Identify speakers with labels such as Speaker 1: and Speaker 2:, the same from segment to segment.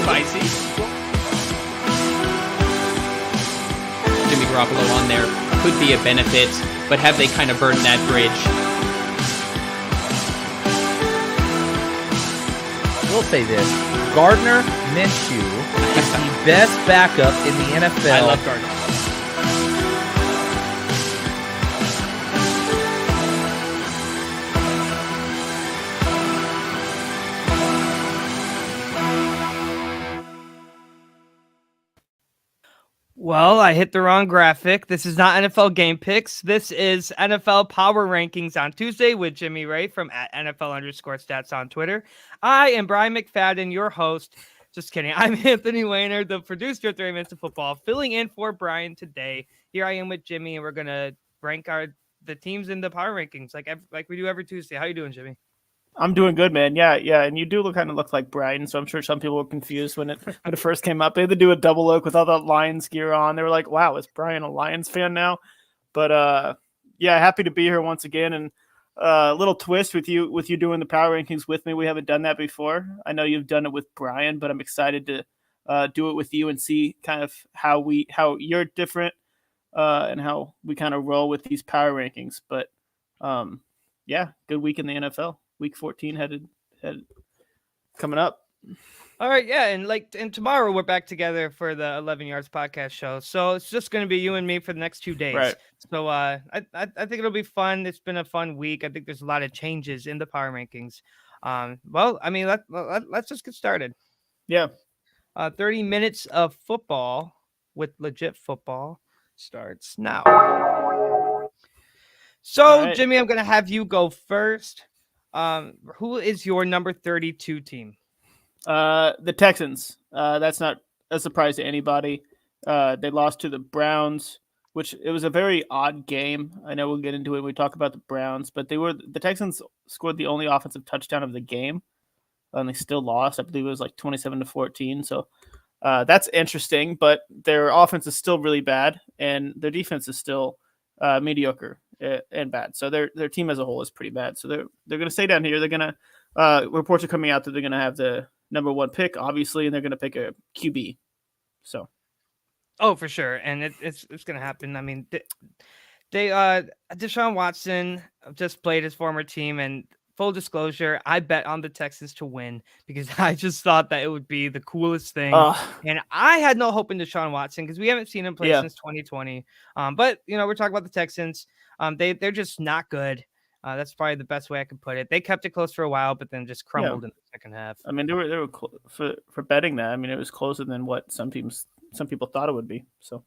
Speaker 1: spicy. Jimmy Garoppolo on there could be a benefit, but have they kind of burned that bridge?
Speaker 2: We'll say this. Gardner Minshew is the best backup in the NFL.
Speaker 1: I love Gardner.
Speaker 3: Well, I hit the wrong graphic. This is not NFL Game Picks. This is NFL Power Rankings on Tuesday with Jimmy Ray from @NFL_stats on Twitter. I am Brian McFadden, your host. Just kidding. I'm Anthony Wehner, the producer of 30 Minutes of Football, filling in for Brian today. Here I am with Jimmy, and we're going to rank the teams in the Power Rankings like we do every Tuesday. How you doing, Jimmy?
Speaker 4: I'm doing good, man. Yeah. And you do kind of look like Brian, so I'm sure some people were confused when it first came up. They had to do a double look with all the Lions gear on. They were like, "Wow, is Brian a Lions fan now?" But yeah, happy to be here once again, and a little twist with you doing the Power Rankings with me. We haven't done that before. I know you've done it with Brian, but I'm excited to do it with you and see kind of how you're different and how we kind of roll with these Power Rankings. But yeah, good week in the NFL. Week 14 headed coming up.
Speaker 3: All right, yeah, and tomorrow we're back together for the 11 Yards podcast show. So it's just going to be you and me for the next 2 days.
Speaker 4: Right.
Speaker 3: So I think it'll be fun. It's been a fun week. I think there's a lot of changes in the Power Rankings. Well, I mean, let's just get started.
Speaker 4: Yeah.
Speaker 3: 30 minutes of football with legit football starts now. So,
Speaker 4: right.
Speaker 3: Jimmy, I'm going to have you go first. Who is your number 32 team?
Speaker 4: The Texans. That's not a surprise to anybody. They lost to the Browns, which it was a very odd game. I know we'll get into it when we talk about the Browns, but the Texans scored the only offensive touchdown of the game, and they still lost. I believe it was like 27-14. So that's interesting, but their offense is still really bad, and their defense is still mediocre and bad. So their team as a whole is pretty bad. So they're going to stay down here. They're going to reports are coming out that they're going to have the number 1 pick, obviously, and they're going to pick a QB. So,
Speaker 3: oh, for sure, and it's going to happen. I mean, they Deshaun Watson just played his former team, and full disclosure, I bet on the Texans to win because I just thought that it would be the coolest thing. And I had no hope in Deshaun Watson because we haven't seen him play since 2020. But we're talking about the Texans. They're just not good. That's probably the best way I could put it. They kept it close for a while, but then just crumbled in the second half.
Speaker 4: I mean, they were for betting that. I mean, it was closer than what some people thought it would be. So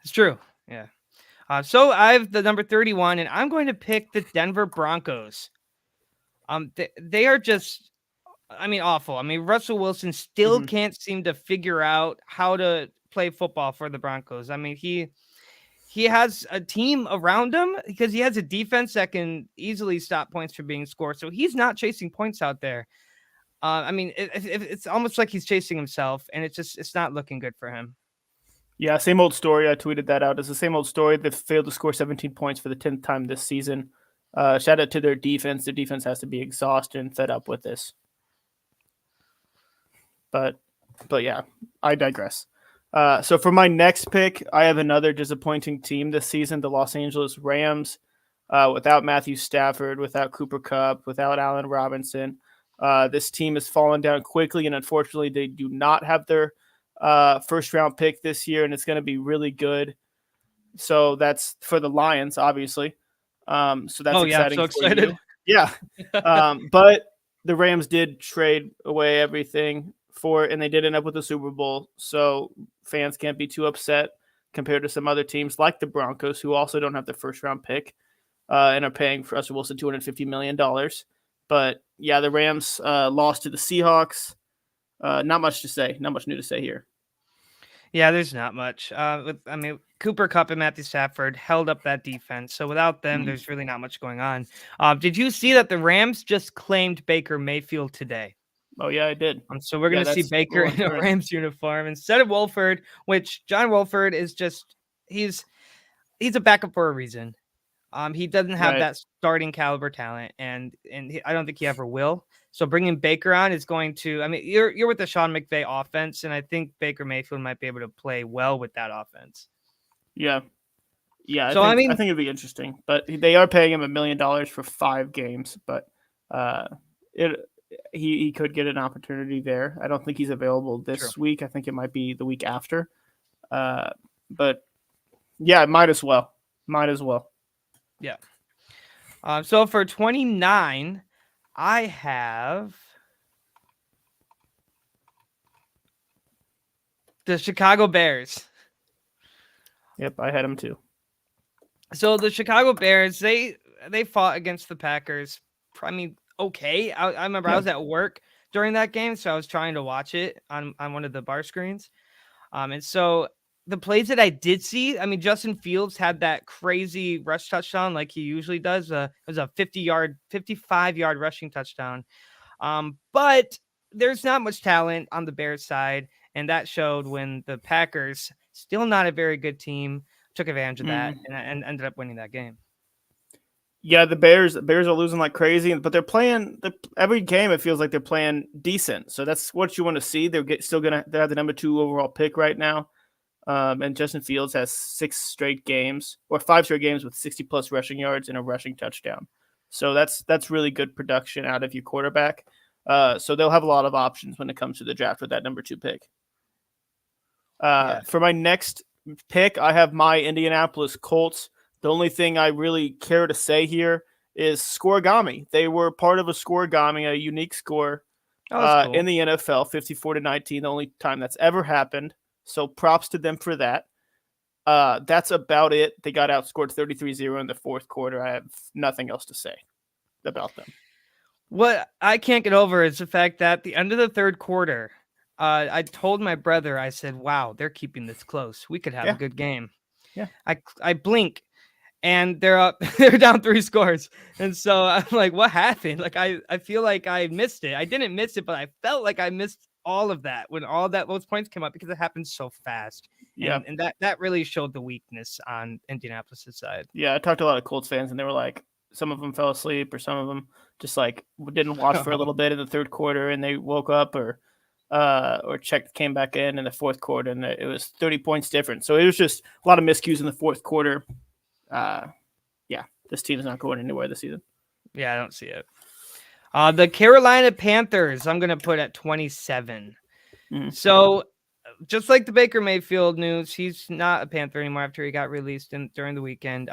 Speaker 3: it's true. Yeah. So I have the number 31, and I'm going to pick the Denver Broncos. They are just, I mean, awful. I mean, Russell Wilson still can't seem to figure out how to play football for the Broncos. I mean, he has a team around him because he has a defense that can easily stop points from being scored. So he's not chasing points out there. I mean, it's almost like he's chasing himself, and it's not looking good for him.
Speaker 4: Yeah, same old story. I tweeted that out. It's the same old story. They failed to score 17 points for the 10th time this season. Shout out to their defense. Their defense has to be exhausted and fed up with this. But yeah, I digress. So for my next pick, I have another disappointing team this season, the Los Angeles Rams. Without Matthew Stafford, without Cooper Kupp, without Allen Robinson, this team has fallen down quickly, and unfortunately, they do not have their first-round pick this year, and it's going to be really good. So that's for the Lions, obviously. So that's exciting.
Speaker 3: I'm so excited.
Speaker 4: Yeah. But the Rams did trade away everything for it, and they did end up with the Super Bowl. So fans can't be too upset compared to some other teams like the Broncos, who also don't have the first-round pick and are paying for Russell Wilson $250 million. But yeah, the Rams lost to the Seahawks. Not much to say. Not much new to say here.
Speaker 3: Yeah, there's not much. Cooper Kupp and Matthew Stafford held up that defense. So without them, there's really not much going on. Did you see that the Rams just claimed Baker Mayfield today?
Speaker 4: Oh, yeah, I did.
Speaker 3: So we're going to see Baker in a Rams uniform instead of Wolford, which John Wolford is just, he's a backup for a reason. He doesn't have
Speaker 4: Right.
Speaker 3: that starting caliber talent, and I don't think he ever will. So bringing Baker on is going to. I mean, you're with the Sean McVay offense, and I think Baker Mayfield might be able to play well with that offense.
Speaker 4: Yeah. Yeah,
Speaker 3: So
Speaker 4: I
Speaker 3: I mean,
Speaker 4: think it'd be interesting, but they are paying him $1 million for 5 games, but uh, it he could get an opportunity there. I don't think he's available
Speaker 3: true.
Speaker 4: this week. I think it might be the week after. Uh, but yeah, might as well. Might as well.
Speaker 3: Yeah. So for 29, I have the Chicago Bears.
Speaker 4: Yep, I had him too.
Speaker 3: So the Chicago Bears, they fought against the Packers. I mean, okay. I remember I
Speaker 4: Yeah.
Speaker 3: was at work during that game, so I was trying to watch it on one of the bar screens. And so the plays that I did see, I mean, Justin Fields had that crazy rush touchdown like he usually does. It was a 55-yard rushing touchdown. But there's not much talent on the Bears side, and that showed when the Packers, still not a very good team, took advantage of that and ended up winning that game.
Speaker 4: Yeah, the Bears are losing like crazy, but they're playing every game. It feels like they're playing decent, so that's what you want to see. Still gonna they have the number 2 overall pick right now, and Justin Fields has 5 straight games with 60+ rushing yards and a rushing touchdown. So that's really good production out of your quarterback. So they'll have a lot of options when it comes to the draft with that number 2 pick. For my next pick, I have my Indianapolis Colts. The only thing I really care to say here is scoregami. They were part of a scoregami, a unique score
Speaker 3: Cool.
Speaker 4: in the NFL, 54-19, the only time that's ever happened. So props to them for that. That's about it. They got outscored 33-0 in the fourth quarter. I have nothing else to say about them.
Speaker 3: What I can't get over is the fact that at the end of the third quarter, I told my brother, I said, wow, they're keeping this close. We could have a good game.
Speaker 4: Yeah.
Speaker 3: I blink and they're up, they're down 3 scores. And so I'm like, what happened? Like, I feel like I missed it. I didn't miss it, but I felt like I missed all of that when those points came up because it happened so fast.
Speaker 4: Yeah.
Speaker 3: And that really showed the weakness on Indianapolis' side.
Speaker 4: Yeah. I talked to a lot of Colts fans and they were like, some of them fell asleep or some of them just like didn't watch for a little bit in the third quarter and they woke up or came back in the fourth quarter and it was 30 points different. So it was just a lot of miscues in the fourth quarter. This team is not going anywhere this season.
Speaker 3: Yeah, I don't see it. The Carolina Panthers, I'm going to put at 27.
Speaker 4: Mm-hmm.
Speaker 3: So just like the Baker Mayfield news, he's not a Panther anymore after he got released during the weekend.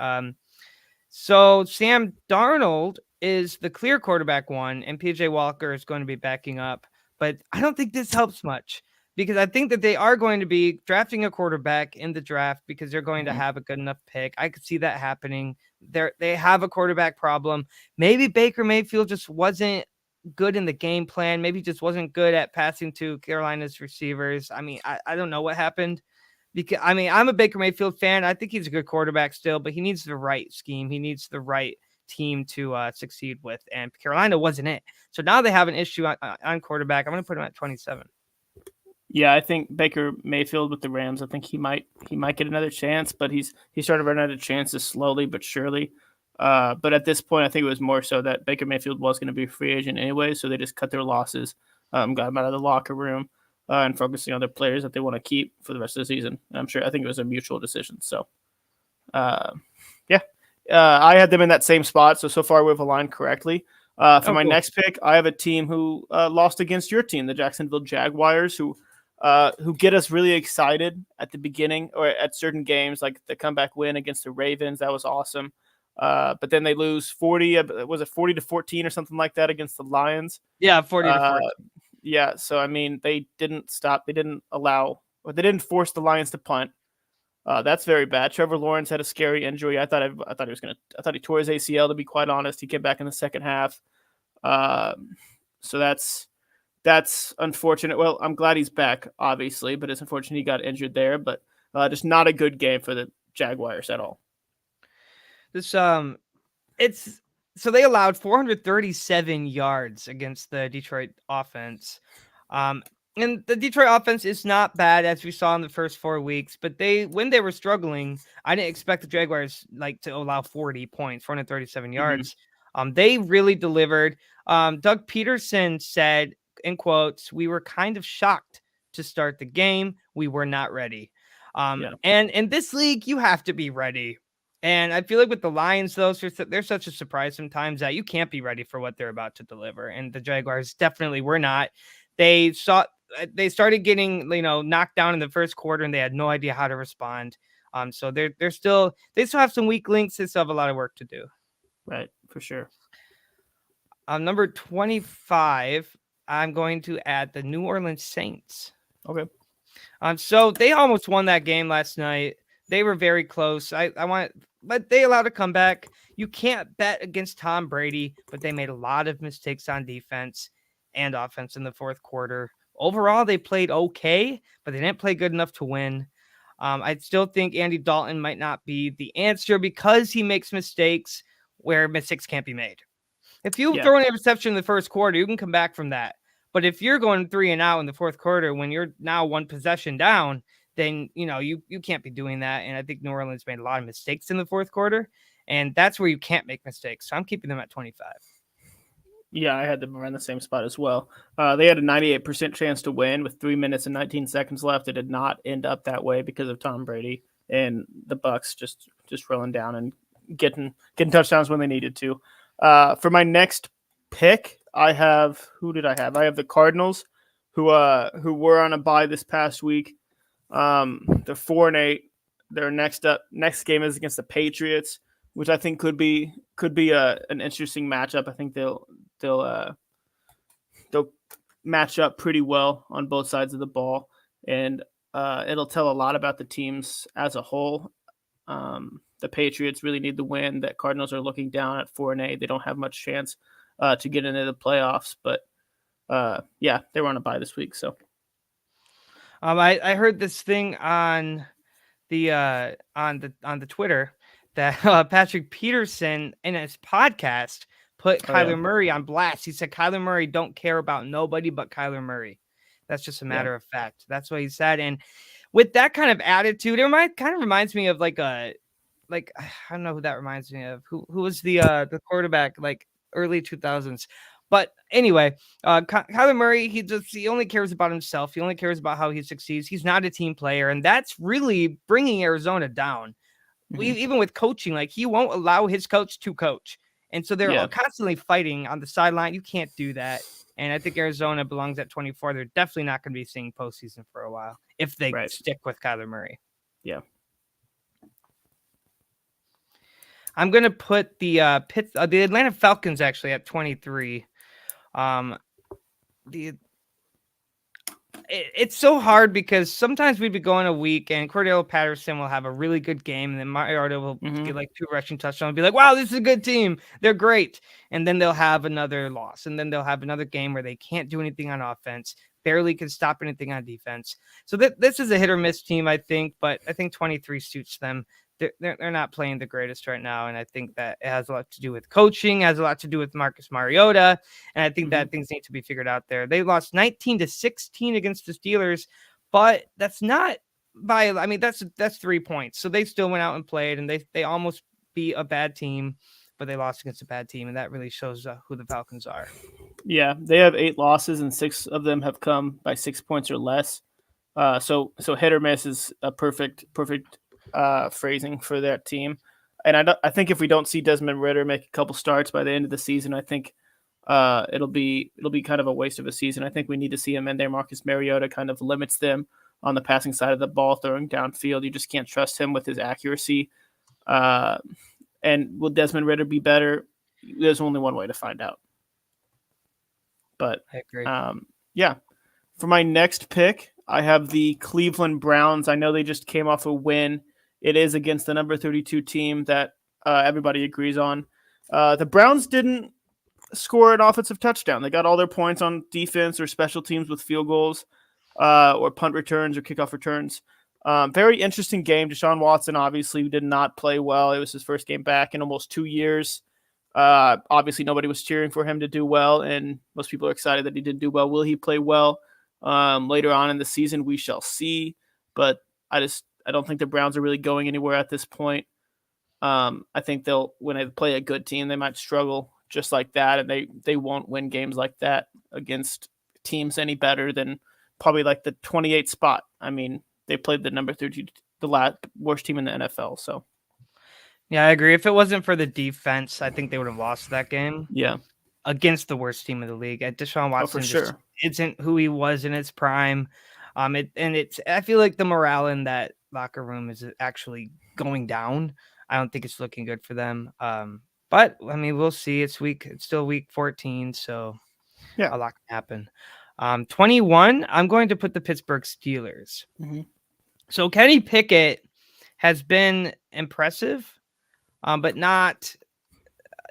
Speaker 3: So Sam Darnold is the clear quarterback 1, and PJ Walker is going to be backing up. But I don't think this helps much because I think that they are going to be drafting a quarterback in the draft because they're going to have a good enough pick. I could see that happening. They have a quarterback problem. Maybe Baker Mayfield just wasn't good in the game plan. Maybe just wasn't good at passing to Carolina's receivers. I mean, I don't know what happened. Because I mean, I'm a Baker Mayfield fan. I think he's a good quarterback still, but he needs the right scheme. He needs the right team to succeed with, and Carolina wasn't it. So now they have an issue on quarterback. I'm going to put him at 27.
Speaker 4: Yeah, I think Baker Mayfield with the Rams. I think he might get another chance, but he started running out of chances slowly but surely. But at this point, I think it was more so that Baker Mayfield was going to be a free agent anyway, so they just cut their losses, got him out of the locker room, and focusing on their players that they want to keep for the rest of the season. And I think it was a mutual decision. So, I had them in that same spot. So far we've aligned correctly. For my next pick, I have a team who lost against your team, the Jacksonville Jaguars, who get us really excited at the beginning or at certain games, like the comeback win against the Ravens. That was awesome. But then they lose 40-14 or something like that against the Lions?
Speaker 3: Yeah, 40-14.
Speaker 4: Yeah. So, I mean, they didn't force the Lions to punt. That's very bad. Trevor Lawrence had a scary injury. I thought he tore his ACL, to be quite honest. He came back in the second half. So that's unfortunate. Well, I'm glad he's back, obviously, but it's unfortunate he got injured there. But just not a good game for the Jaguars at all.
Speaker 3: So they allowed 437 yards against the Detroit offense. And the Detroit offense is not bad, as we saw in the first 4 weeks, but when they were struggling, I didn't expect the Jaguars to allow 40 points, 437 yards. They really delivered. Doug Peterson said, in quotes, "We were kind of shocked to start the game. We were not ready." And in this league, you have to be ready. And I feel like with the Lions, though, they're such a surprise sometimes that you can't be ready for what they're about to deliver. And the Jaguars definitely were not. They started getting, knocked down in the first quarter, and they had no idea how to respond. So they still have some weak links. They still have a lot of work to do.
Speaker 4: Right, for sure.
Speaker 3: Number 25, I'm going to add the New Orleans Saints.
Speaker 4: Okay.
Speaker 3: So they almost won that game last night. They were very close. But they allowed a comeback. You can't bet against Tom Brady, but they made a lot of mistakes on defense and offense in the fourth quarter. Overall, they played okay, but they didn't play good enough to win. I still think Andy Dalton might not be the answer because he makes mistakes where mistakes can't be made. If you throw an interception in the first quarter, you can come back from that. But if you're going 3-and-out in the fourth quarter when you're now one possession down, then you can't be doing that. And I think New Orleans made a lot of mistakes in the fourth quarter, and that's where you can't make mistakes. So I'm keeping them at 25.
Speaker 4: Yeah, I had them around the same spot as well. They had a 98% chance to win with 3 minutes and 19 seconds left. It did not end up that way because of Tom Brady and the Bucs just rolling down and getting touchdowns when they needed to. For my next pick, I have who did I have? I have the Cardinals, who were on a bye this past week. They're 4-8. Their next game is against the Patriots, which I think could be an interesting matchup. I think they'll match up pretty well on both sides of the ball, and it'll tell a lot about the teams as a whole. The Patriots really need the win. That Cardinals are looking down at 4-8. They don't have much chance to get into the playoffs, but they were on a bye this week. So,
Speaker 3: I heard this thing on the Twitter that Patrick Peterson in his podcast put Kyler Murray on blast. He said Kyler Murray don't care about nobody but Kyler Murray. That's just a matter of fact. That's what he said. And with that kind of attitude, it kind of reminds me of I don't know who that reminds me of. Who was the quarterback early 2000s? But anyway, Kyler Murray, he only cares about himself. He only cares about how he succeeds. He's not a team player, and that's really bringing Arizona down. Even with coaching, he won't allow his coach to coach. And so they're constantly fighting on the sideline. You can't do that. And I think Arizona belongs at 24. They're definitely not going to be seeing postseason for a while if they stick with Kyler Murray.
Speaker 4: Yeah.
Speaker 3: I'm going to put the Atlanta Falcons actually at 23. It's so hard because sometimes we'd be going a week and Cordell Patterson will have a really good game, and then Mariota will get 2 rushing touchdowns and be like, wow, this is a good team. They're great. And then they'll have another loss, and then they'll have another game where they can't do anything on offense, barely can stop anything on defense. So this is a hit or miss team, I think, but I think 23 suits them. They're not playing the greatest right now, and I think that it has a lot to do with coaching, has a lot to do with Marcus Mariota, and I think that things need to be figured out there. They lost 19-16 against the Steelers, but that's not that's 3 points. So they still went out and played, and they almost beat a bad team, but they lost against a bad team, and that really shows who the Falcons are.
Speaker 4: Yeah, they have 8 losses, and 6 of them have come by 6 points or less. So hit or miss is a perfect phrasing for that team. And I think if we don't see Desmond Ridder make a couple starts by the end of the season, I think it'll be kind of a waste of a season. I think we need to see him in there. Marcus Mariota kind of limits them on the passing side of the ball, throwing downfield. You just can't trust him with his accuracy. And will Desmond Ridder be better? There's only one way to find out. But
Speaker 3: I agree.
Speaker 4: For my next pick, I have the Cleveland Browns. I know they just came off a win. It is against the number 32 team that everybody agrees on. The Browns didn't score an offensive touchdown. They got all their points on defense or special teams with field goals or punt returns or kickoff returns. Very interesting game. Deshaun Watson obviously did not play well. It was his first game back in almost 2 years. Obviously, nobody was cheering for him to do well, and most people are excited that he did do well. Will he play well? Later on in the season, we shall see. But I don't think the Browns are really going anywhere at this point. I think when they play a good team, they might struggle just like that, and they won't win games like that against teams any better than probably like the 28th spot. I mean, they played the number 30, the worst team in the NFL. So
Speaker 3: Yeah, I agree. If it wasn't for the defense, I think they would have lost that game.
Speaker 4: yeah,
Speaker 3: Against the worst team in the league. Deshaun Watson
Speaker 4: for sure.
Speaker 3: isn't who he was in his prime. I feel like the morale in that locker room is actually going down. I don't think it's looking good for them. But I mean, we'll see. It's still week 14, so
Speaker 4: yeah,
Speaker 3: a lot can happen. 21, I'm going to put the Pittsburgh Steelers.
Speaker 4: Mm-hmm.
Speaker 3: So Kenny Pickett has been impressive, but not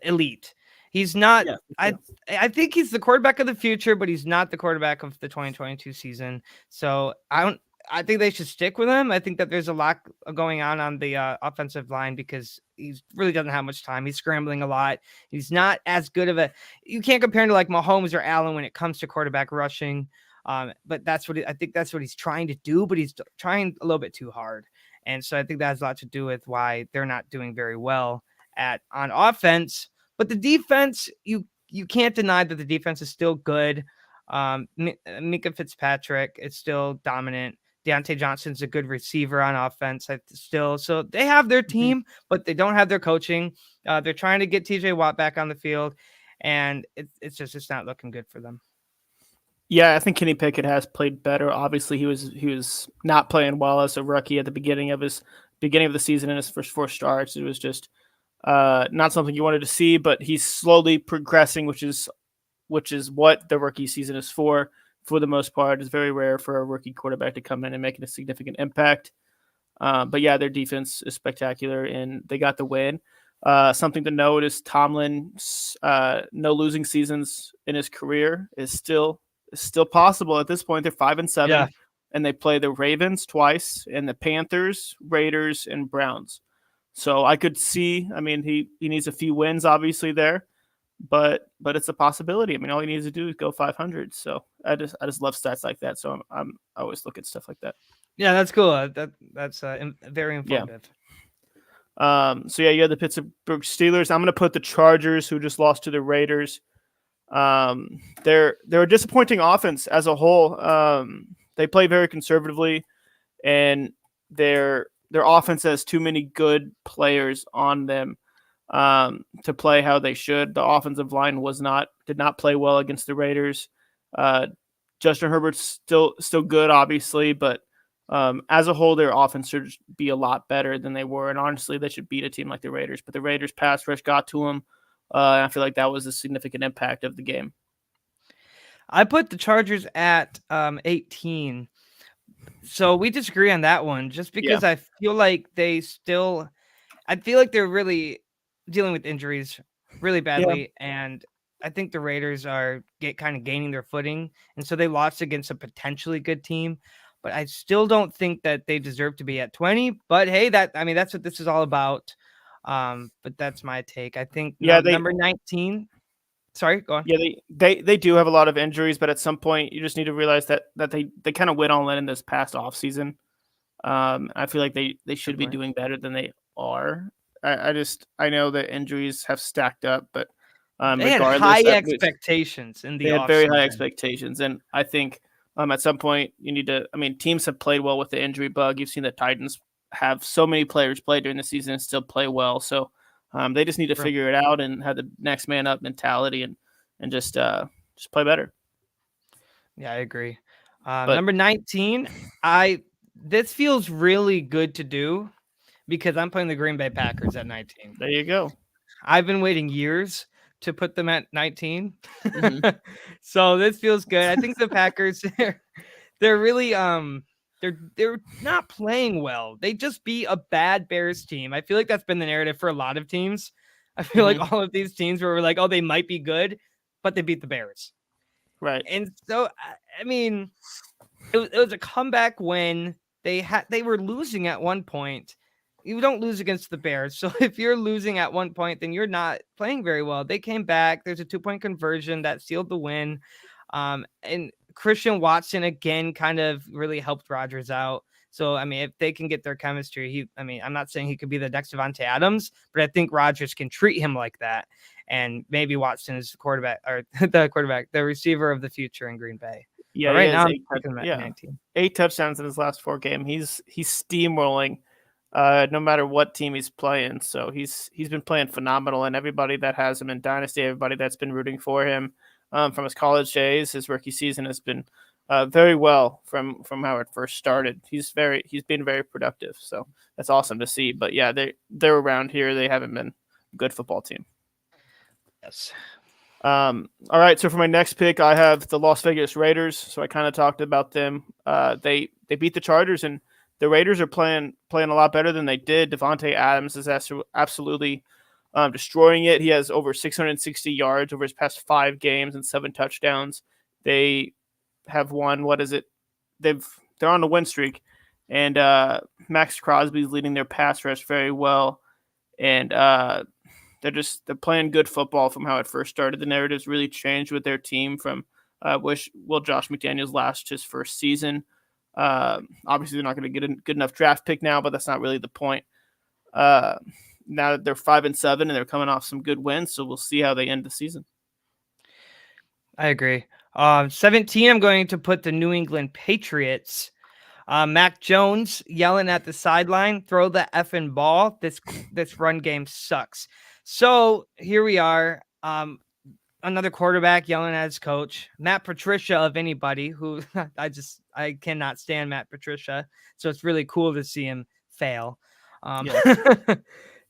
Speaker 3: elite. He's not.
Speaker 4: Yeah,
Speaker 3: I think he's the quarterback of the future, but he's not the quarterback of the 2022 season. So I think they should stick with him. I think that there's a lot going on the offensive line because he really doesn't have much time. He's scrambling a lot. He's not as good of a. You can't compare him to like Mahomes or Allen when it comes to quarterback rushing. But I think that's what he's trying to do, but he's trying a little bit too hard. And so I think that has a lot to do with why they're not doing very well on offense. But the defense, you can't deny that the defense is still good. Mika Fitzpatrick is still dominant. Deontay Johnson's a good receiver on offense still. So they have their team, but they don't have their coaching. They're trying to get TJ Watt back on the field, and it's not looking good for them.
Speaker 4: Yeah, I think Kenny Pickett has played better. Obviously, he was not playing well as a rookie at the beginning of the season in his first 4 starts. It was just not something you wanted to see, but he's slowly progressing, which is what the rookie season is for the most part. It's very rare for a rookie quarterback to come in and make a significant impact. But yeah, their defense is spectacular, and they got the win. Something to note is Tomlin's no losing seasons in his career is still possible at this point. They're 5-7,
Speaker 3: Yeah.
Speaker 4: and they play the Ravens twice, and the Panthers, Raiders, and Browns. So I could see. I mean, he needs a few wins, obviously there, but it's a possibility. I mean, all he needs to do is go 500. So I just love stats like that. So I always look at stuff like that.
Speaker 3: Yeah, that's cool. That's very informative.
Speaker 4: So yeah, you have the Pittsburgh Steelers. I'm going to put the Chargers, who just lost to the Raiders. They're a disappointing offense as a whole. They play very conservatively, and their offense has too many good players on them to play how they should. The offensive line did not play well against the Raiders. Justin Herbert's still good, obviously, but as a whole, their offense should be a lot better than they were. And honestly, they should beat a team like the Raiders. But the Raiders pass rush got to them. I feel like that was a significant impact of the game.
Speaker 3: I put the Chargers at 18. So we disagree on that one just because I feel like they're really dealing with injuries really badly. Yeah. And I think the Raiders are kind of gaining their footing. And so they lost against a potentially good team. But I still don't think that they deserve to be at 20. But hey, that's what this is all about. But that's my take. I think number 19. Sorry, go on.
Speaker 4: Yeah, they do have a lot of injuries, but at some point you just need to realize that they kind of went all in this past offseason. I feel like they should be doing better than they are. I know that injuries have stacked up, but
Speaker 3: they had high expectations in the offseason.
Speaker 4: They had very high expectations, and I think at some point you need to. I mean, teams have played well with the injury bug. You've seen the Titans have so many players play during the season and still play well. So they just need to figure it out and have the next man up mentality and just play better.
Speaker 3: Yeah, I agree. Number 19, this feels really good to do because I'm playing the Green Bay Packers at 19.
Speaker 4: There you go.
Speaker 3: I've been waiting years to put them at 19. Mm-hmm. So this feels good. I think the Packers, they're really they're not playing well. They just beat a bad Bears team. I feel like that's been the narrative for a lot of teams. I feel like all of these teams where we're like, oh, they might be good, but they beat the Bears.
Speaker 4: Right.
Speaker 3: And so, I mean, it was a comeback win. They were losing at one point. You don't lose against the Bears. So if you're losing at one point, then you're not playing very well. They came back. There's a 2-point conversion that sealed the win. And Christian Watson again kind of really helped Rodgers out. So, I mean, if they can get their chemistry, I'm not saying he could be the next Devontae Adams, but I think Rodgers can treat him like that. And maybe Watson is the quarterback or the receiver of the future in Green Bay.
Speaker 4: Yeah,
Speaker 3: But right
Speaker 4: he
Speaker 3: now,
Speaker 4: has
Speaker 3: I'm picking him at 19.
Speaker 4: 8 touchdowns in his last 4 games. He's steamrolling, no matter what team he's playing. So he's been playing phenomenal, and everybody that has him in Dynasty, everybody that's been rooting for him from his college days, his rookie season has been very well from how it first started. He's been very productive. So that's awesome to see. But yeah, they're around here. They haven't been a good football team.
Speaker 3: Yes.
Speaker 4: All right, so for my next pick, I have the Las Vegas Raiders. So I kind of talked about them. They beat the Chargers, and the Raiders are playing a lot better than they did. Devontae Adams is absolutely destroying it. He has over 660 yards over his past 5 games and 7 touchdowns. They have won. What is it? They're on a win streak, and Max Crosby's leading their pass rush very well, and they're playing good football from how it first started. The narrative's really changed with their team from Josh McDaniels last his first season. Obviously, they're not going to get a good enough draft pick now, but that's not really the point. Now that they're 5-7 and they're coming off some good wins, so we'll see how they end the season.
Speaker 3: I agree. 17, I'm going to put the New England Patriots. Mac Jones yelling at the sideline, throw the effing ball. This run game sucks. So here we are. Another quarterback yelling at his coach, Matt Patricia of anybody, who I cannot stand Matt Patricia. So it's really cool to see him fail.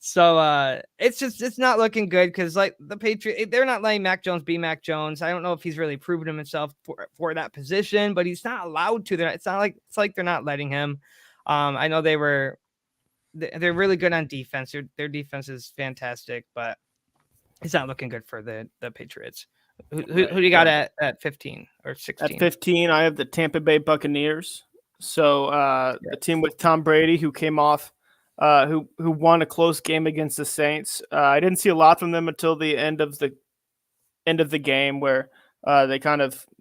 Speaker 3: So it's not looking good because like the Patriots, they're not letting Mac Jones be Mac Jones. I don't know if he's really proven himself for that position, but he's not allowed to. It's like they're not letting him. I know they're really good on defense. Their defense is fantastic, but it's not looking good for the Patriots. Who do you got at 15 or 16?
Speaker 4: At 15, I have the Tampa Bay Buccaneers. So the team with Tom Brady, who came off, who won a close game against the Saints. I didn't see a lot from them until the end of the game, where they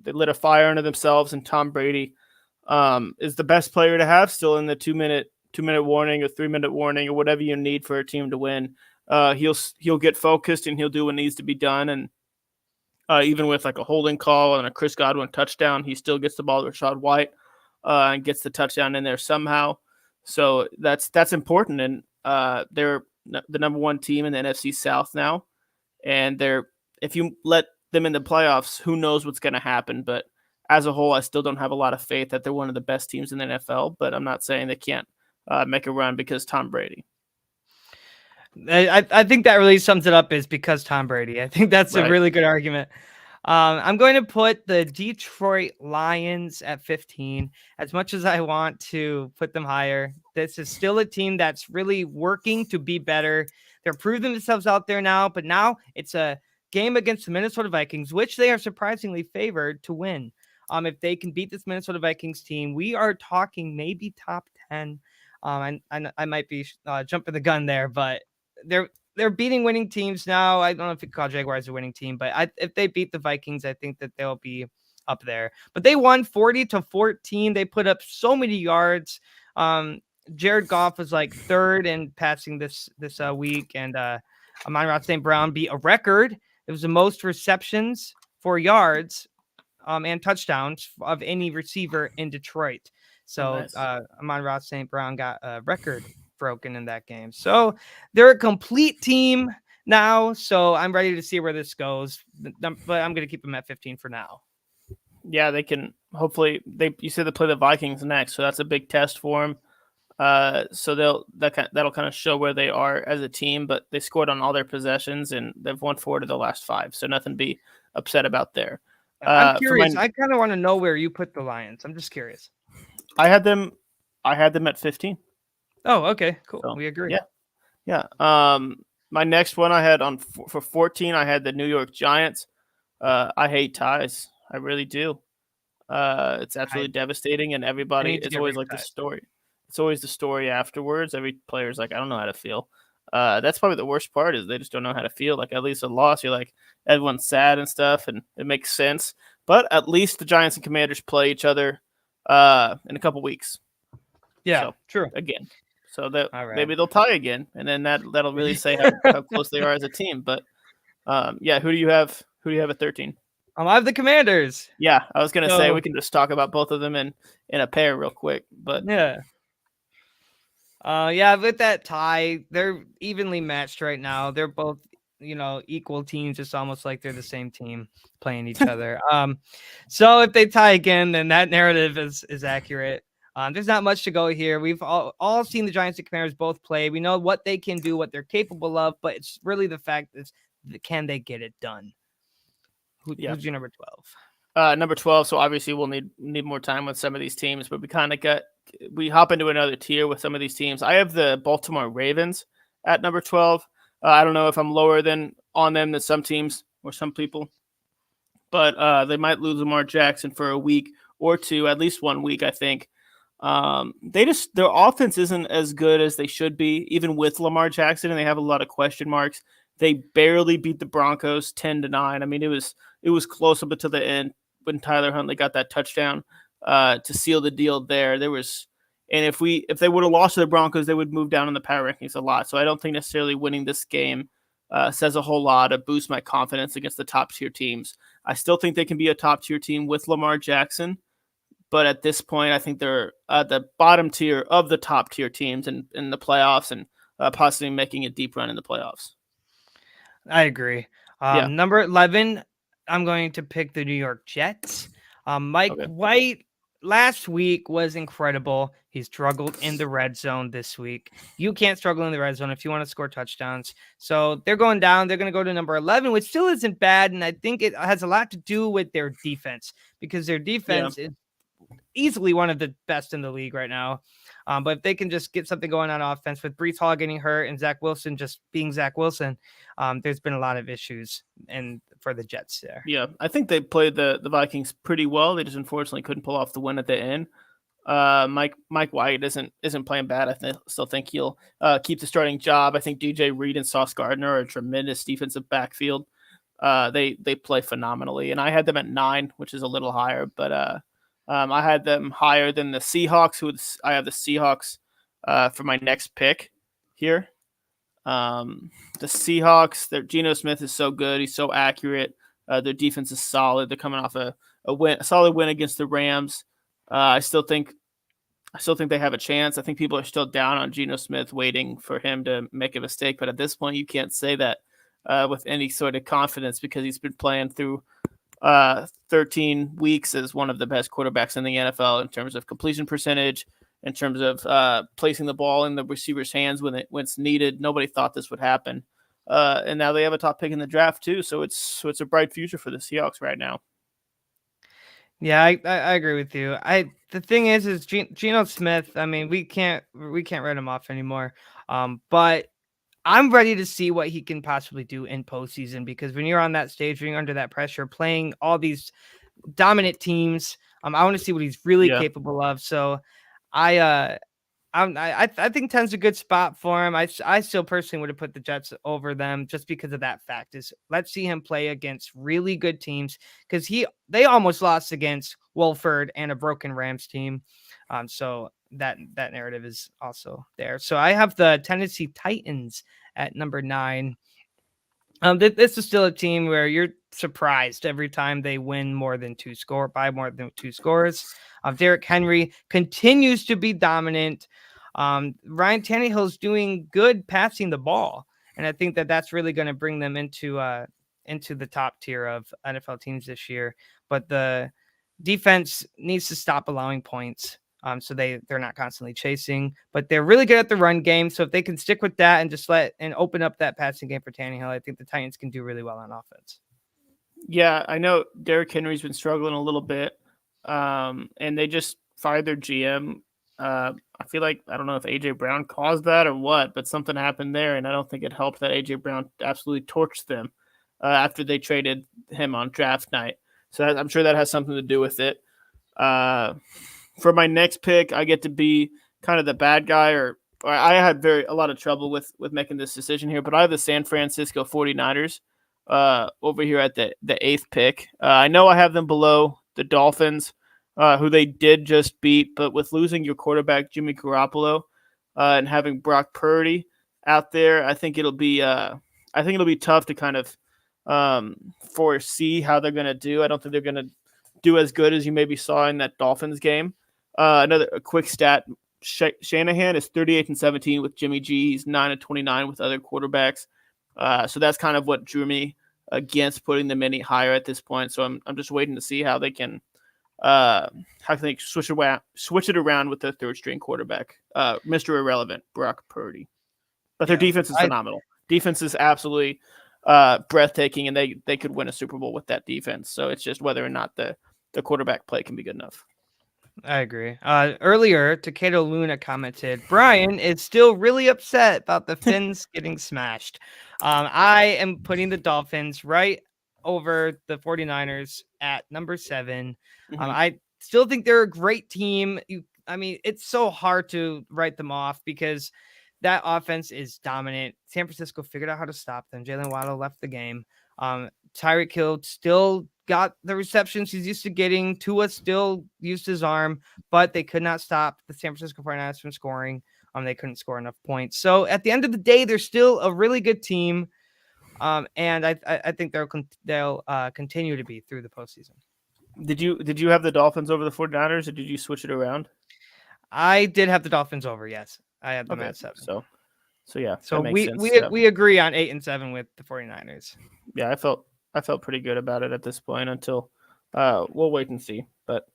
Speaker 4: lit a fire under themselves, and Tom Brady is the best player to have still in the 2-minute warning or 3-minute warning or whatever you need for a team to win. He'll get focused and he'll do what needs to be done. And even with like a holding call and a Chris Godwin touchdown, he still gets the ball to Rashad White and gets the touchdown in there somehow. So that's important. And they're the number 1 team in the NFC South now. And if you let them in the playoffs, who knows what's going to happen. But as a whole, I still don't have a lot of faith that they're one of the best teams in the NFL. But I'm not saying they can't make a run because Tom Brady.
Speaker 3: I think that really sums it up, is because Tom Brady. I think that's a really good argument. I'm going to put the Detroit Lions at 15. As much as I want to put them higher, this is still a team that's really working to be better. They're proving themselves out there now, but now it's a game against the Minnesota Vikings, which they are surprisingly favored to win. If they can beat this Minnesota Vikings team, we are talking maybe top 10. I might be jumping the gun there, but they're beating winning teams now. I don't know if you call Jaguars a winning team, but if they beat the Vikings, I think that they'll be up there. But they won 40-14. They put up so many yards. Jared Goff was like 3rd in passing this week, and Amon-Ra St. Brown beat a record. It was the most receptions for yards and touchdowns of any receiver in Detroit. So
Speaker 4: nice.
Speaker 3: Amon-Ra St. Brown got a record broken in that game. So they're a complete team now. So I'm ready to see where this goes. But I'm going to keep them at 15 for now.
Speaker 4: Yeah, they can hopefully. You said they play the Vikings next, so that's a big test for them. So that'll kind of show where they are as a team. But they scored on all their possessions and they've won 4 of the last 5. So nothing to be upset about there.
Speaker 3: I'm curious. I kind of want to know where you put the Lions. I'm just curious.
Speaker 4: I had them at 15.
Speaker 3: Oh, okay, cool.
Speaker 4: So,
Speaker 3: we agree.
Speaker 4: Yeah. My next one I had for 14. I had the New York Giants. I hate ties. I really do. It's absolutely devastating, and everybody. It's always like the story. It's always the story afterwards. Every player's like, I don't know how to feel. That's probably the worst part, is they just don't know how to feel. Like, at least a loss, you're like, everyone's sad and stuff, and it makes sense. But at least the Giants and Commanders play each other in a couple weeks.
Speaker 3: Yeah,
Speaker 4: So,
Speaker 3: true.
Speaker 4: Again. So that
Speaker 3: All right.
Speaker 4: maybe they'll tie again, and then that'll really say how close they are as a team. But who do you have? Who do you have at 13?
Speaker 3: I have the Commanders.
Speaker 4: Yeah, I was gonna say
Speaker 3: So-
Speaker 4: we can just talk about both of them in a pair real quick. But
Speaker 3: Yeah. With that tie, they're evenly matched right now. They're both, equal teams. It's almost like they're the same team playing each other. So if they tie again, then that narrative is accurate. There's not much to go here. We've all seen the Giants and Commanders both play. We know what they can do, what they're capable of, but it's really the fact is, can they get it done? Who's your number 12?
Speaker 4: Number 12. So obviously we'll need more time with some of these teams, but we hop into another tier with some of these teams. I have the Baltimore Ravens at number 12. I don't know if I'm lower on them than some teams or some people, but they might lose Lamar Jackson for a week or two, at least 1 week, I think. Their offense isn't as good as they should be, even with Lamar Jackson, and they have a lot of question marks. They barely beat the Broncos 10-9. I mean, it was close up until the end when Tyler Huntley got that touchdown to seal the deal there. And if they would have lost to the Broncos, they would move down in the power rankings a lot. So I don't think necessarily winning this game says a whole lot to boost my confidence against the top tier teams. I still think they can be a top tier team with Lamar Jackson, but at this point, I think they're at the bottom tier of the top tier teams in the playoffs and possibly making a deep run in the playoffs.
Speaker 3: I agree. Number 11, I'm going to pick the New York Jets. Mike White last week was incredible. He struggled in the red zone this week. You can't struggle in the red zone if you want to score touchdowns. So they're going down. They're going to go to number 11, which still isn't bad. And I think it has a lot to do with their defense, because their defense is easily one of the best in the league right now. But if they can just get something going on offense with Breece Hall getting hurt and Zach Wilson just being Zach Wilson, there's been a lot of issues for the Jets there.
Speaker 4: Yeah, I think they played the Vikings pretty well. They just unfortunately couldn't pull off the win at the end. Mike White isn't playing bad. I still think he'll keep the starting job. I think DJ Reed and Sauce Gardner are a tremendous defensive backfield. They play phenomenally, and I had them at 9, which is a little higher, but I had them higher than the Seahawks. I have the Seahawks for my next pick here. The Seahawks, Geno Smith is so good. He's so accurate. Their defense is solid. They're coming off a solid win against the Rams. I still think they have a chance. I think people are still down on Geno Smith, waiting for him to make a mistake. But at this point, you can't say that with any sort of confidence, because he's been playing through 13 weeks as one of the best quarterbacks in the NFL in terms of completion percentage, in terms of placing the ball in the receiver's hands when it's needed. Nobody thought this would happen. And now they have a top pick in the draft too. So it's a bright future for the Seahawks right now.
Speaker 3: Yeah, I agree with you. The thing is Geno Smith, I mean, we can't write him off anymore. But I'm ready to see what he can possibly do in postseason, because when you're on that stage, when you're under that pressure, playing all these dominant teams, I want to see what he's really capable of. So I think 10's a good spot for him. I still personally would have put the Jets over them just because of that fact. Let's see him play against really good teams, because they almost lost against Wolford and a broken Rams team. So that narrative is also there. So I have the Tennessee Titans at number 9. This is still a team where you're surprised every time they win by more than 2 scores. Derrick Henry continues to be dominant. Ryan Tannehill's doing good passing the ball, and I think that's really going to bring them into the top tier of NFL teams this year. But the defense needs to stop allowing points, so they're not constantly chasing. But they're really good at the run game, so if they can stick with that and just open up that passing game for Tannehill, I think the Titans can do really well on offense.
Speaker 4: Yeah, I know Derrick Henry's been struggling a little bit, and they just fired their GM. I feel like, I don't know if AJ Brown caused that or what, but something happened there, and I don't think it helped that AJ Brown absolutely torched them after they traded him on draft night. So I'm sure that has something to do with it. For my next pick, I get to be kind of the bad guy, or I had a lot of trouble with making this decision here, but I have the San Francisco 49ers over here at the 8th pick. I know I have them below the Dolphins, who they did just beat, but with losing your quarterback Jimmy Garoppolo and having Brock Purdy out there, I think it'll be tough to kind of foresee how they're going to do. I don't think they're going to do as good as you maybe saw in that Dolphins game. A quick stat: Shanahan is 38-17 with Jimmy G. He's 9-29 with other quarterbacks. So that's kind of what drew me against putting them any higher at this point. So I'm just waiting to see how they can switch it around with the third string quarterback, Mr. Irrelevant, Brock Purdy. But their defense is phenomenal. Defense is absolutely breathtaking, and they could win a Super Bowl with that defense. So it's just whether or not the quarterback play can be good enough.
Speaker 3: I agree. Earlier, Takeda Luna commented, Brian is still really upset about the Finns getting smashed. I am putting the Dolphins right over the 49ers at number 7.
Speaker 4: Mm-hmm.
Speaker 3: I still think they're a great team. It's so hard to write them off because that offense is dominant. San Francisco figured out how to stop them. Jalen Waddle left the game. Tyreek Hill still got the receptions he's used to getting. Tua still used his arm, but they could not stop the San Francisco 49ers from scoring. They couldn't score enough points. So at the end of the day, they're still a really good team. And I think they'll continue to be through the postseason.
Speaker 4: Did you have the Dolphins over the 49ers, or did you switch it around?
Speaker 3: I did have the Dolphins over. Yes, I had them at 7.
Speaker 4: So yeah.
Speaker 3: So
Speaker 4: that makes sense.
Speaker 3: we agree on 8 and 7 with the 49ers.
Speaker 4: Yeah, I felt pretty good about it at this point until we'll wait and see. But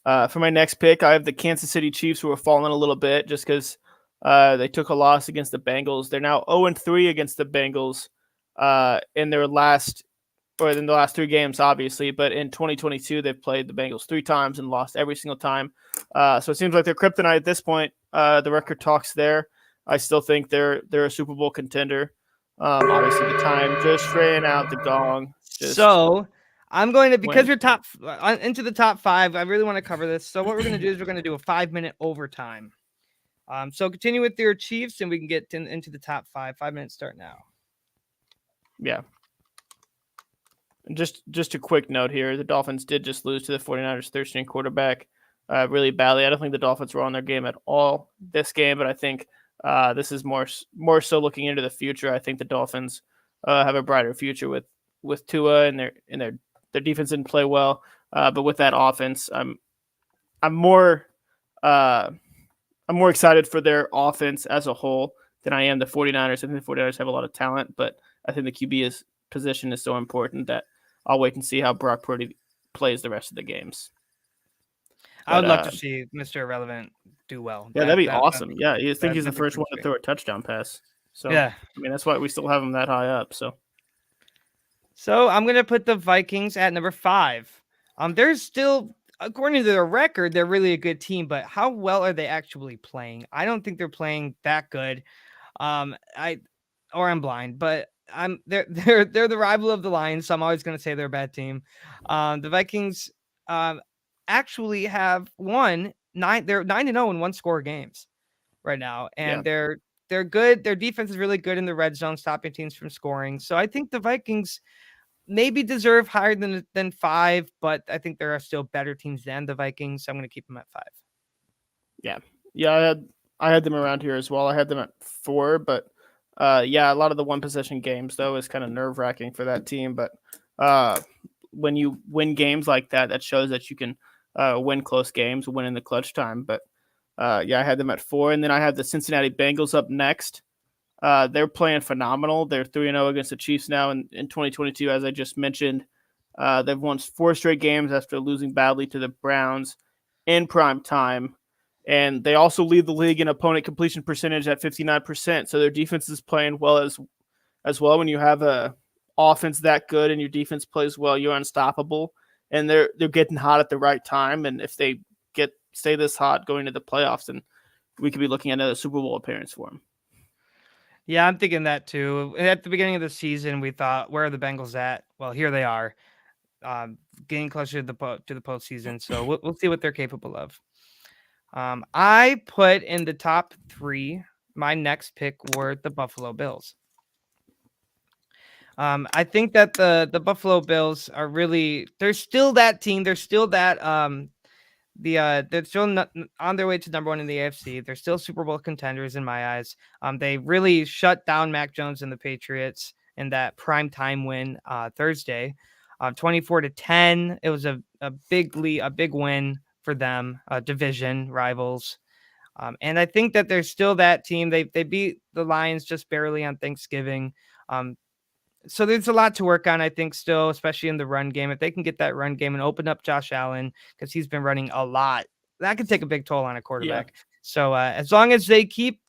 Speaker 4: for my next pick, I have the Kansas City Chiefs, who are falling a little bit just because they took a loss against the Bengals. They're now 0-3 against the Bengals in the last 3 games, obviously. But in 2022, they've played the Bengals 3 times and lost every single time. So it seems like they're kryptonite at this point. The record talks there. I still think they're a Super Bowl contender. Obviously, the time just ran out, the gong.
Speaker 3: So I'm going to, because we're into the top 5, I really want to cover this. So what we're going to do is we're going to do a 5-minute overtime. So continue with your Chiefs, and we can get into the top 5. 5 minutes start now.
Speaker 4: Yeah. And just a quick note here: the Dolphins did just lose to the 49ers third-string quarterback really badly. I don't think the Dolphins were on their game at all this game, but I think this is more so looking into the future. I think the Dolphins have a brighter future with Tua, and their defense didn't play well, but with that offense, I'm more excited for their offense as a whole than I am the 49ers. I think the 49ers have a lot of talent, but I think the QB position is so important that I'll wait and see how Brock Purdy plays the rest of the games.
Speaker 3: I would love to see Mr. Irrelevant do well.
Speaker 4: Yeah, that'd be awesome. Yeah, you think he's the first one to throw a touchdown pass. So yeah, I mean that's why we still have him that high up. So
Speaker 3: I'm gonna put the Vikings at number 5. They're still, according to their record, they're really a good team, but how well are they actually playing? I don't think they're playing that good. I'm blind, but they're the rival of the Lions, so I'm always gonna say they're a bad team. The Vikings actually have won 9. They're 9-0 in 1-score games right now, and they're good. Their defense is really good in the red zone, stopping teams from scoring. So I think the Vikings maybe deserve higher than 5, but I think there are still better teams than the Vikings. So I'm going to keep them at 5.
Speaker 4: Yeah. I had them around here as well. I had them at 4, but a lot of the one possession games though is kind of nerve wracking for that team. But when you win games like that, that shows that you can win close games, win in the clutch time. But I had them at 4, and then I had the Cincinnati Bengals up next. They're playing phenomenal. They're 3-0 against the Chiefs now in 2022, as I just mentioned. They've won 4 straight games after losing badly to the Browns in prime time. And they also lead the league in opponent completion percentage at 59%. So their defense is playing well as well. When you have a offense that good and your defense plays well, you're unstoppable. And they're getting hot at the right time. And if they stay this hot going to the playoffs, then we could be looking at a Super Bowl appearance for them.
Speaker 3: Yeah, I'm thinking that too. At the beginning of the season, we thought, where are the Bengals at? Well, here they are, getting closer to the postseason. So we'll see what they're capable of. I put in the top 3. My next pick were the Buffalo Bills. I think that the Buffalo Bills are really, they're still that team. They're still that they're still on their way to number one in the AFC. They're still Super Bowl contenders in my eyes. They really shut down Mac Jones and the Patriots in that prime time win Thursday, 24-10. It was a big lead, a big win for them. Division rivals. And I think that they're still that team. They beat the Lions just barely on Thanksgiving. So there's a lot to work on, I think, still, especially in the run game. If they can get that run game and open up Josh Allen, because he's been running a lot, that could take a big toll on a quarterback. Yeah. So as long as they keep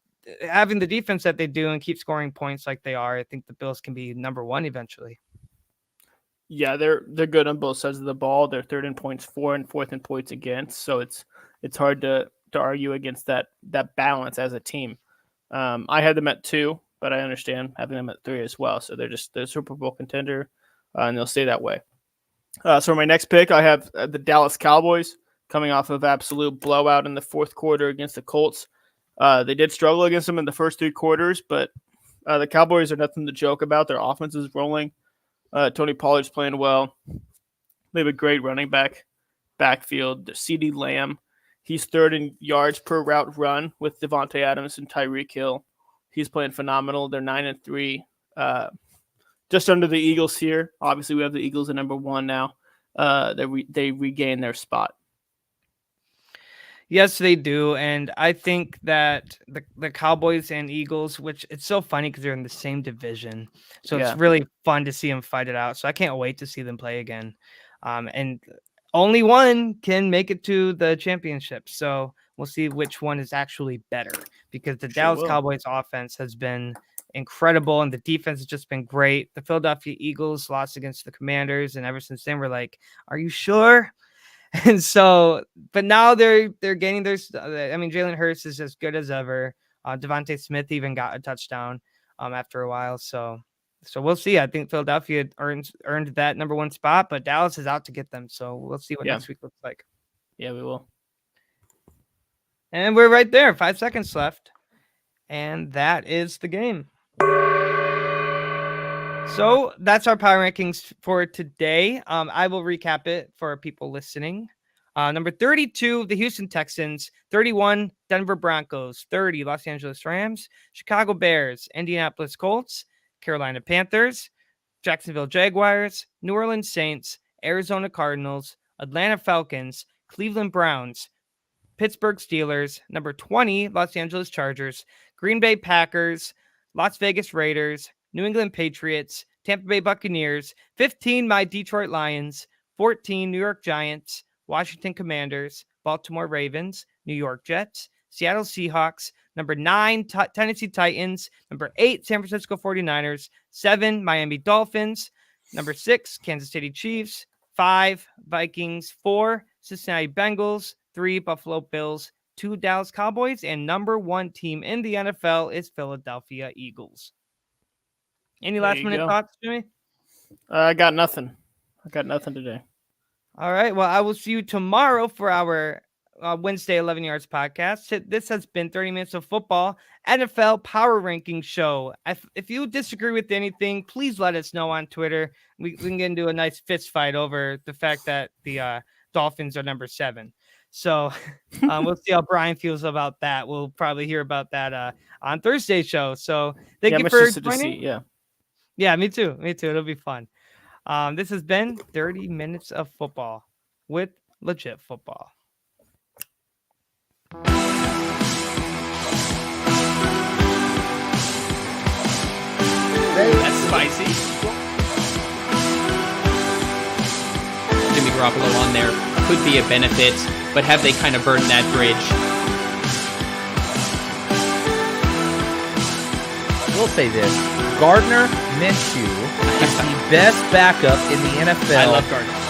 Speaker 3: having the defense that they do and keep scoring points like they are, I think the Bills can be number one eventually.
Speaker 4: Yeah, they're good on both sides of the ball. They're third in points for and fourth in points against. So it's hard to argue against that balance as a team. I had them at 2. But I understand having them at 3 as well. So they're Super Bowl contender, and they'll stay that way. So my next pick, I have the Dallas Cowboys coming off of absolute blowout in the fourth quarter against the Colts. They did struggle against them in the first 3 quarters, but the Cowboys are nothing to joke about. Their offense is rolling. Tony Pollard's playing well. They have a great running backfield. CeeDee Lamb, he's third in yards per route run with Devontae Adams and Tyreek Hill. He's playing phenomenal. They're 9-3, just under the Eagles here. Obviously, we have the Eagles at number 1 now. They regain their spot.
Speaker 3: Yes, they do. And I think that the Cowboys and Eagles, which it's so funny because they're in the same division. So It's really fun to see them fight it out. So I can't wait to see them play again. And only one can make it to the championship. So we'll see which one is actually better, because the Dallas Cowboys offense has been incredible and the defense has just been great. The Philadelphia Eagles lost against the Commanders, and ever since then we're like, are you sure? And so, but now they're gaining their. I mean, Jalen Hurts is as good as ever. Devontae Smith even got a touchdown after a while. So we'll see. I think Philadelphia earned that number 1 spot, but Dallas is out to get them. So we'll see what next week looks like.
Speaker 4: Yeah, we will.
Speaker 3: And we're right there. 5 seconds left. And that is the game. So that's our power rankings for today. I will recap it for people listening. Number 32, the Houston Texans. 31, Denver Broncos. 30, Los Angeles Rams. Chicago Bears. Indianapolis Colts. Carolina Panthers. Jacksonville Jaguars. New Orleans Saints. Arizona Cardinals. Atlanta Falcons. Cleveland Browns. Pittsburgh Steelers. Number 20, Los Angeles Chargers. Green Bay Packers. Las Vegas Raiders. New England Patriots. Tampa Bay Buccaneers. 15, my Detroit Lions. 14, New York Giants. Washington Commanders. Baltimore Ravens. New York Jets. Seattle Seahawks. Number 9, Tennessee Titans. Number 8, San Francisco 49ers. 7, Miami Dolphins. Number 6, Kansas City Chiefs. 5, Vikings. 4, Cincinnati Bengals. 3, Buffalo Bills. 2, Dallas Cowboys. And number 1 team in the NFL is Philadelphia Eagles. Any last minute thoughts, Jimmy?
Speaker 4: I got nothing. Today.
Speaker 3: All right. Well, I will see you tomorrow for our Wednesday 11 Yards podcast. This has been 30 Minutes of Football, NFL Power Ranking Show. If you disagree with anything, please let us know on Twitter. We can get into a nice fist fight over the fact that the Dolphins are number 7. So we'll see how Brian feels about that. We'll probably hear about that on Thursday's show. So thank you for joining. Yeah, me too. It'll be fun. This has been 30 Minutes of Football with Legit Football.
Speaker 1: That's spicy. Jimmy Garoppolo on there could be a benefit, but have they kind of burned that bridge?
Speaker 2: We'll say this. Gardner Minshew is the best backup in the NFL.
Speaker 1: I love Gardner.